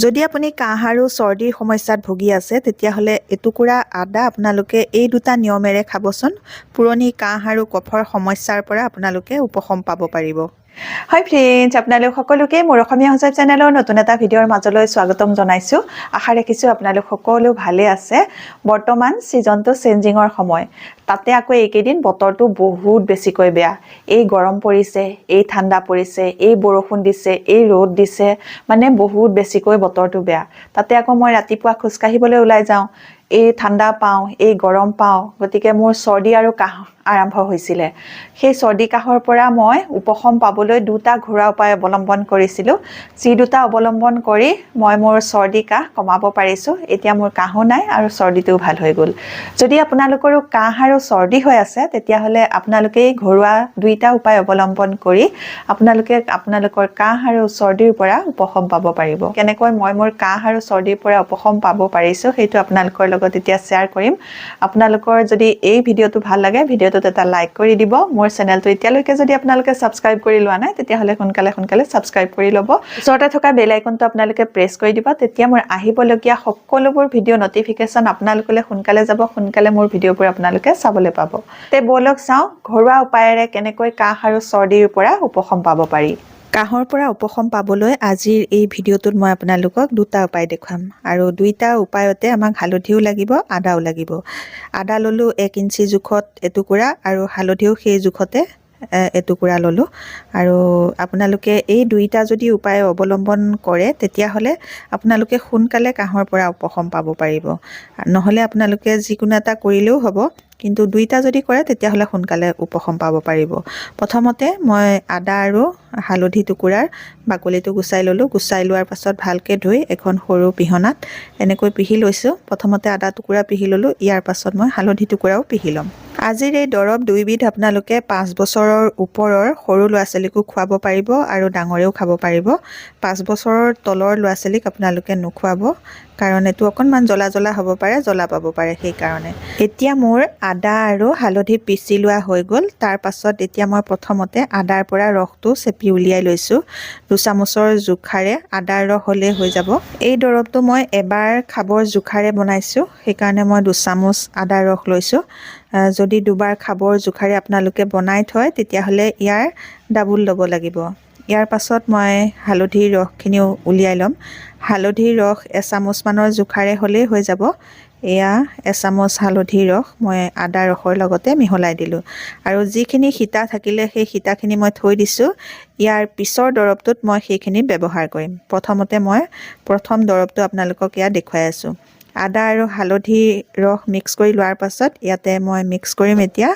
যদি আপুনি কাহ আৰু চৰ্দিৰ সমস্যাত ভুগি আছে তেতিয়াহ'লে এটুকুৰা আদা আপোনালোকে এই দুটা নিয়মেৰে খাবচোন। পুৰণি কাহ আৰু কফৰ সমস্যাৰ পৰা আপোনালোকে উপশম পাব পাৰিব। হাই ফ্ৰেণ্ডছ, আপোনালোক সকলোকে মোৰ অসমীয়া সঁচা চেনেলৰ নতুন এটা ভিডিঅ'ৰ মাজলৈ স্বাগতম জনাইছোঁ। আশা ৰাখিছোঁ আপোনালোক সকলো ভালে আছে। বৰ্তমান ছিজনটো চেঞ্জিঙৰ সময়, তাতে আকৌ এইকেইদিন বতৰটো বহুত বেছিকৈ বেয়া। এই গৰম পৰিছে, এই ঠাণ্ডা পৰিছে, এই বৰষুণ দিছে, এই ৰ'দ দিছে, মানে বহুত বেছিকৈ বতৰটো বেয়া। তাতে আকৌ মই ৰাতিপুৱা খোজকাঢ়িবলৈ ওলাই যাওঁ, এই ঠাণ্ডা পাওঁ, এই গৰম পাওঁ, গতিকে মোৰ চৰ্দি আৰু কাহ আৰম্ভ হৈছিলে। সেই চৰ্দি কাহৰ পৰা মই উপশম পাবলৈ দুটা ঘৰুৱা উপায় অৱলম্বন কৰিছিলোঁ, যি দুটা অৱলম্বন কৰি মই মোৰ চৰ্দি কাহ কমাব পাৰিছোঁ। এতিয়া মোৰ কাহো নাই আৰু চৰ্দিটোও ভাল হৈ গ'ল। যদি আপোনালোকৰো কাহ আৰু চৰ্দি হৈ আছে তেতিয়াহ'লে আপোনালোকে ঘৰুৱা দুইটা উপায় অৱলম্বন কৰি আপোনালোকে আপোনালোকৰ কাহ আৰু চৰ্দিৰ পৰা উপশম পাব পাৰিব। কেনেকৈ মই মোৰ কাহ আৰু চৰ্দিৰ পৰা উপশম পাব পাৰিছোঁ সেইটো আপোনালোকৰ লগত এতিয়া শ্বেয়াৰ কৰিম। আপোনালোকৰ যদি এই ভিডিঅ'টো ভাল লাগে ভিডিঅ'টোত এটা লাইক কৰি দিব। মোৰ চেনেলটো এতিয়ালৈকে যদি আপোনালোকে ছাবস্ক্ৰাইব কৰি লোৱা নাই তেতিয়াহ'লে সোনকালে ছাবস্ক্ৰাইব কৰি ল'ব। ওচৰতে থকা বেল আইকনটো আপোনালোকে প্ৰেছ কৰি দিব, তেতিয়া মোৰ আহিবলগীয়া সকলোবোৰ ভিডিঅ' নটিফিকেশ্যন আপোনালোকলৈ সোনকালে যাব, সোনকালে মোৰ ভিডিঅ'বোৰ আপোনালোকে চাবলৈ পাব। তে ব'লক চাওঁ ঘৰুৱা উপায়েৰে কেনেকৈ কাহ আৰু চৰ্দিৰ পৰা উপশম পাব পাৰি। কাহৰ পৰা উপশম পাবলৈ আজিৰ এই ভিডিঅ'টোত মই আপোনালোকক দুটা উপায় দেখুৱাম আৰু দুইটা উপায়তে আমাক হালধিও লাগিব, আদাও লাগিব। আদা ল'লোঁ 1 ইঞ্চি জোখত এটুকুৰা আৰু হালধিও সেই জোখতে এটুকুৰা ল'লোঁ। আৰু আপোনালোকে এই দুইটা যদি উপায় অৱলম্বন কৰে তেতিয়াহ'লে আপোনালোকে সোনকালে কাহৰ পৰা উপশম পাব পাৰিব। নহ'লে আপোনালোকে যিকোনো এটা কৰিলেও হ'ব, কিন্তু দুইটা যদি কৰে তেতিয়াহ'লে সোনকালে উপশম পাব পাৰিব। প্ৰথমতে মই আদা আৰু হালধি টুকুৰাৰ বাকলিটো গুচাই ল'লোঁ। গুচাই লোৱাৰ পাছত ভালকৈ ধুই এখন সৰু পিহনাত এনেকৈ পিহি লৈছোঁ। প্ৰথমতে আদা টুকুৰা পিহি ল'লোঁ, ইয়াৰ পাছত মই হালধি টুকুৰাও পিহি ল'ম। আজিৰ এই দৰৱ দুইবিধ আপোনালোকে 5 বছৰৰ ওপৰৰ সৰু ল'ৰা ছোৱালীকো খুৱাব পাৰিব আৰু ডাঙৰেও খাব পাৰিব। 5 বছৰৰ তলৰ ল'ৰা ছোৱালীক আপোনালোকে নোখোৱাব, কাৰণ এইটো অকণমান জ্বলা হ'ব পাৰে, জ্বলা পাব পাৰে সেইকাৰণে। এতিয়া মোৰ আদা আৰু হালধি পিচি লোৱা হৈ গ'ল। তাৰ পাছত এতিয়া মই প্ৰথমতে আদাৰ পৰা ৰসটো চেপি উলিয়াই লৈছোঁ। 2 চামুচৰ জোখাৰে আদাৰ ৰস হ'লেই হৈ যাব। এই দৰৱটো মই এবাৰ খাবৰ জোখাৰে বনাইছোঁ, সেইকাৰণে মই 2 চামুচ আদাৰ ৰস লৈছোঁ। যদি দুবাৰ খাবৰ জোখাৰে আপোনালোকে বনাই থয় তেতিয়াহ'লে ইয়াৰ ডাবুল ল'ব লাগিব। ইয়াৰ পাছত মই হালধিৰ ৰসখিনিও উলিয়াই ল'ম। হালধিৰ ৰস 1 চামুচমানৰ জোখাৰে হ'লেই হৈ যাব। এয়া 1 চামুচ হালধিৰ ৰস মই আদা ৰসৰ লগতে মিহলাই দিলোঁ আৰু যিখিনি সীতা থাকিলে সেই সীতাখিনি মই থৈ দিছোঁ। ইয়াৰ পিছৰ দৰৱটোত মই সেইখিনি ব্যৱহাৰ কৰিম। প্ৰথমতে মই প্ৰথম দৰৱটো আপোনালোকক ইয়াত দেখুৱাই আছোঁ। আদা আৰু হালধি ৰস মিক্স কৰি লোৱাৰ পাছত ইয়াতে মই মিক্স কৰিম এতিয়া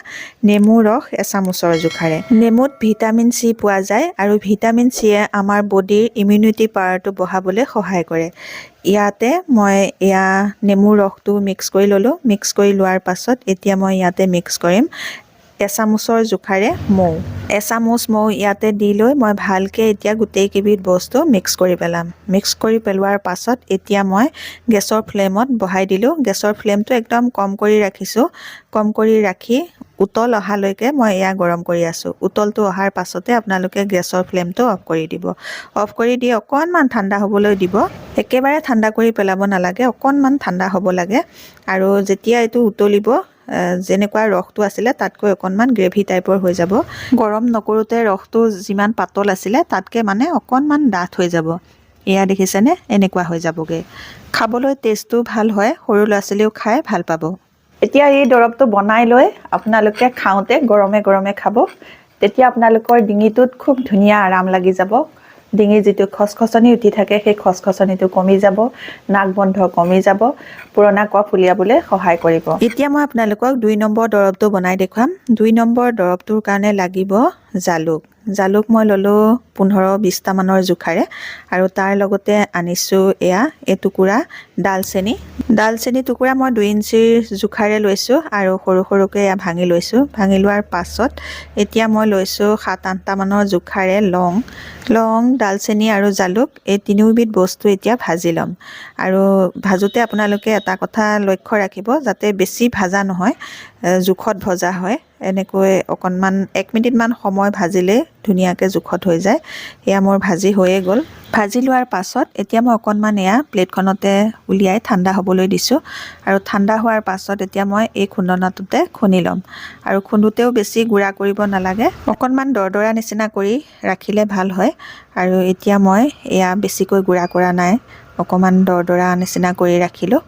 নেমু ৰস 1 চামুচৰ জোখাৰে। নেমুত ভিটামিন চি পোৱা যায় আৰু ভিটামিন চিয়ে আমাৰ বডিৰ ইমিউনিটি পাৱাৰটো বঢ়াবলৈ সহায় কৰে। ইয়াতে মই এয়া নেমু ৰসটো মিক্স কৰি ল'লোঁ। মিক্স কৰি লোৱাৰ পাছত এতিয়া মই ইয়াতে মিক্স কৰিম 1 চামুচৰ জোখাৰে মৌ। 1 চামুচ মৌ ইয়াতে দি লৈ মই ভালকৈ এতিয়া গোটেইকেইবিধ বস্তু মিক্স কৰি পেলাম। মিক্স কৰি পেলোৱাৰ পাছত এতিয়া মই গেছৰ ফ্লেমত বহাই দিলোঁ। গেছৰ ফ্লেমটো একদম কম কৰি ৰাখিছোঁ। কম কৰি ৰাখি উতল অহালৈকে মই এয়া গৰম কৰি আছোঁ। উতলটো অহাৰ পাছতে আপোনালোকে গেছৰ ফ্লেমটো অফ কৰি দিব। অফ কৰি দি অকণমান ঠাণ্ডা হ'বলৈ দিব। একেবাৰে ঠাণ্ডা কৰি পেলাব নালাগে, অকণমান ঠাণ্ডা হ'ব লাগে। আৰু যেতিয়া এইটো উতলিব, যেনেকুৱা ৰসটো আছিলে তাতকৈ অকণমান গ্ৰেভি টাইপৰ হৈ যাব। গৰম নকৰোঁতে ৰসটো যিমান পাতল আছিলে তাতকৈ মানে অকণমান ডাঠ হৈ যাব। এয়া দেখিছেনে, এনেকুৱা হৈ যাবগৈ। খাবলৈ টেষ্টটো ভাল হয়, সৰু ল'ৰা ছোৱালীও খাই ভাল পাব। এতিয়া এই দৰৱটো বনাই লৈ আপোনালোকে খাওঁতে গৰমে গৰমে খাব, তেতিয়া আপোনালোকৰ ডিঙিটোত খুব ধুনীয়া আৰাম লাগি যাব। ডিঙিৰ যিটো খচখচনি উঠি থাকে সেই খচখচনিটো কমি যাব, নাক বন্ধ কমি যাব, পুৰণা কফ উলিয়াবলৈ সহায় কৰিব। এতিয়া মই আপোনালোকক 2 নম্বৰ দৰৱটো বনাই দেখুৱাম। 2 নম্বৰ দৰৱটোৰ কাৰণে লাগিব জালুক। জালুক মই ল'লোঁ 15-20টা মানৰ জোখাৰে আৰু তাৰ লগতে আনিছোঁ এয়া এটুকুৰা ডালচেনি। ডালচেনি টুকুৰা মই 2 ইঞ্চিৰ জোখাৰে লৈছোঁ আৰু সৰু সৰুকৈ এয়া ভাঙি লৈছোঁ। ভাঙি লোৱাৰ পাছত এতিয়া মই লৈছোঁ 7-8টা মানৰ জোখাৰে লং, ডালচেনি আৰু জালুক, এই তিনিওবিধ বস্তু এতিয়া ভাজি ল'ম। আৰু ভাজোঁতে আপোনালোকে এটা কথা লক্ষ্য ৰাখিব যাতে বেছি ভাজা নহয়, জোখত ভজা হয়। এনেকৈ অকণমান 1 মিনিটমান সময় ভাজিলেই ধুনীয়াকৈ জোখত হৈ যায়। এয়া মোৰ ভাজি হৈয়ে গ'ল। ভাজি লোৱাৰ পাছত এতিয়া মই অকণমান এয়া প্লেটখনতে উলিয়াই ঠাণ্ডা হ'বলৈ দিছোঁ। আৰু ঠাণ্ডা হোৱাৰ পাছত এতিয়া মই এই খুন্দনাটোতে খুন্দি ল'ম। আৰু খুন্দোতেও বেছি গুড়া কৰিব নালাগে, অকণমান দৰদৰা নিচিনা কৰি ৰাখিলে ভাল হয়। আৰু এতিয়া মই এয়া বেছিকৈ গুড়া কৰা নাই, অকণমান দৰদৰা নিচিনা কৰি ৰাখিলোঁ।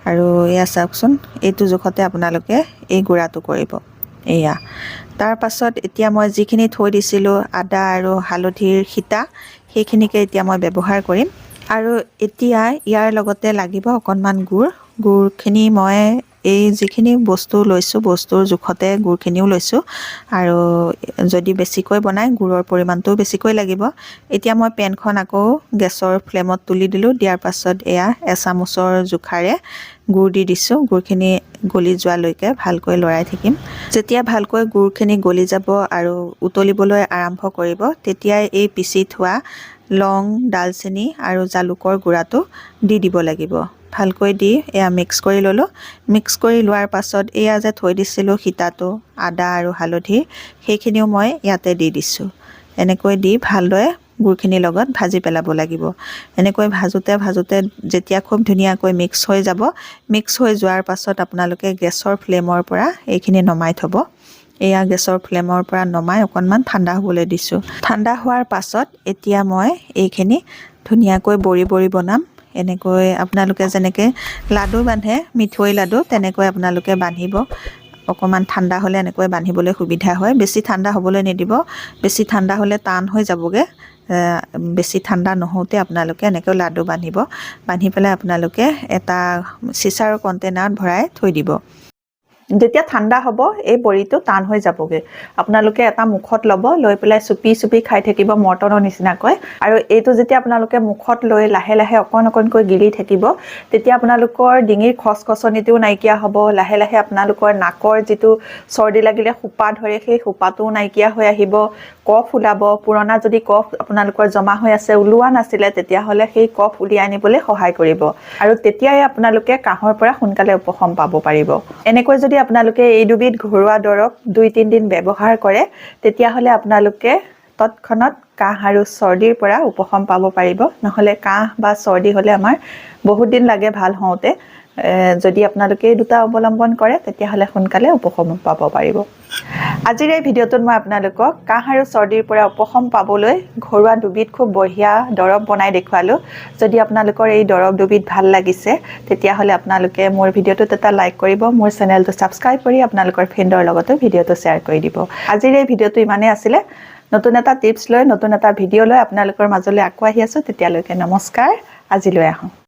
আৰু এয়া চাওকচোন, এইটো জোখতে আপোনালোকে এই গুড়াটো কৰিব। এয়া তাৰ পাছত এতিয়া মই যিখিনি থৈ দিছিলোঁ আদা আৰু হালধিৰ সিতা, সেইখিনিকে এতিয়া মই ব্যৱহাৰ কৰিম। আৰু এতিয়া ইয়াৰ লগতে লাগিব অকণমান গুড়খিনি মই এই যিখিনি বস্তু লৈছোঁ বস্তুৰ জোখতে গুড়খিনিও লৈছোঁ। আৰু যদি বেছিকৈ বনাই গুড়ৰ পৰিমাণটোও বেছিকৈ লাগিব। এতিয়া মই পেনখন আকৌ গেছৰ ফ্লেমত তুলি দিলোঁ। দিয়াৰ পাছত এয়া এচামুচৰ জোখাৰে গুড় দি দিছোঁ। গুড়খিনি গলি যোৱালৈকে ভালকৈ লৰাই থাকিম। যেতিয়া ভালকৈ গুড়খিনি গলি যাব আৰু উতলিবলৈ আৰম্ভ কৰিব, তেতিয়াই এই পিচি থোৱা লং, ডালচেনি আৰু জালুকৰ গুড়াটো দি দিব লাগিব। ভালকৈ দি এয়া মিক্স কৰি ল'লোঁ। মিক্স কৰি লোৱাৰ পাছত এয়া যে থৈ দিছিলোঁ সীতাটো, আদা আৰু হালধি, সেইখিনিও মই ইয়াতে দি দিছোঁ। এনেকৈ দি ভালদৰে গুড়খিনিৰ লগত ভাজি পেলাব লাগিব। এনেকৈ ভাজোঁতে ভাজোঁতে যেতিয়া খুব ধুনীয়াকৈ মিক্স হৈ যাব, মিক্স হৈ যোৱাৰ পাছত আপোনালোকে গেছৰ ফ্লেমৰ পৰা এইখিনি নমাই থ'ব। এয়া গেছৰ ফ্লেমৰ পৰা নমাই অকণমান ঠাণ্ডা হ'বলৈ দিছোঁ। ঠাণ্ডা হোৱাৰ পাছত এতিয়া মই এইখিনি ধুনীয়াকৈ বৰি বৰি বনাম। এনেকৈ আপোনালোকে যেনেকৈ লাডু বান্ধে, মিঠৈ লাডু, তেনেকৈ আপোনালোকে বান্ধিব। অকণমান ঠাণ্ডা হ'লে এনেকৈ বান্ধিবলৈ সুবিধা হয়। বেছি ঠাণ্ডা হ'বলৈ নিদিব, বেছি ঠাণ্ডা হ'লে টান হৈ যাবগৈ। বেছি ঠাণ্ডা নহওঁতে আপোনালোকে এনেকৈ লাডু বান্ধিব। বান্ধি পেলাই আপোনালোকে এটা চিচাৰৰ কণ্টেইনাৰত ভৰাই থৈ দিব। যেতিয়া ঠাণ্ডা হ'ব এই বড়িটো টান হৈ যাবগৈ। আপোনালোকে এটা মুখত ল'ব, লৈ পেলাই চুপি চুপি খাই থাকিব মৰ্টনৰ নিচিনাকৈ। আৰু এইটো যেতিয়া আপোনালোকে মুখত লৈ লাহে লাহে অকণ অকণকৈ গিলি থাকিব, তেতিয়া আপোনালোকৰ ডিঙিৰ খচখচনিটোও নাইকিয়া হ'ব। লাহে লাহে আপোনালোকৰ নাকৰ যিটো চৰ্দি লাগিলে সোপা ধৰে, সেই সোপাটোও নাইকিয়া হৈ আহিব। কফ ওলাব, পুৰণা যদি কফ আপোনালোকৰ জমা হৈ আছে, ওলোৱা নাছিলে, তেতিয়াহ'লে সেই কফ উলিয়াই আনিবলৈ সহায় কৰিব। আৰু তেতিয়াই আপোনালোকে কাহৰ পৰা সোনকালে উপশম পাব পাৰিব। এনেকৈ যদি আপোনালোকে এই দুবিধ ঘৰুৱা দৰৱ 2-3 দিন ব্যৱহাৰ কৰে, তেতিয়াহ'লে আপোনালোকে তৎক্ষণাত কাহ আৰু চৰ্দিৰ পৰা উপশম পাব পাৰিব। নহ'লে কাহ বা চৰ্দি হ'লে আমাৰ বহুত দিন লাগে ভাল হওঁতে। যদি আপোনালোকে এই দুটা অৱলম্বন কৰে, তেতিয়াহ'লে সোনকালে উপশম পাব পাৰিব। আজিৰ এই ভিডিঅ'টোত মই আপোনালোকক কাহ আৰু চৰ্দিৰ পৰা উপশম পাবলৈ ঘৰুৱা দুবিধ খুব বঢ়িয়া দৰৱ বনাই দেখুৱালোঁ। যদি আপোনালোকৰ এই দৰৱ দুবিধ ভাল লাগিছে, তেতিয়াহ'লে আপোনালোকে মোৰ ভিডিঅ'টোত এটা লাইক কৰিব, মোৰ চেনেলটো ছাবস্ক্ৰাইব কৰি আপোনালোকৰ ফ্ৰেণ্ডৰ লগতো ভিডিঅ'টো শ্বেয়াৰ কৰি দিব। আজিৰ এই ভিডিঅ'টো ইমানেই আছিলে। নতুন এটা টিপছ লৈ, নতুন এটা ভিডিঅ' লৈ আপোনালোকৰ মাজলৈ আকৌ আহি আছোঁ। তেতিয়ালৈকে নমস্কাৰ, আজিলৈ আহোঁ।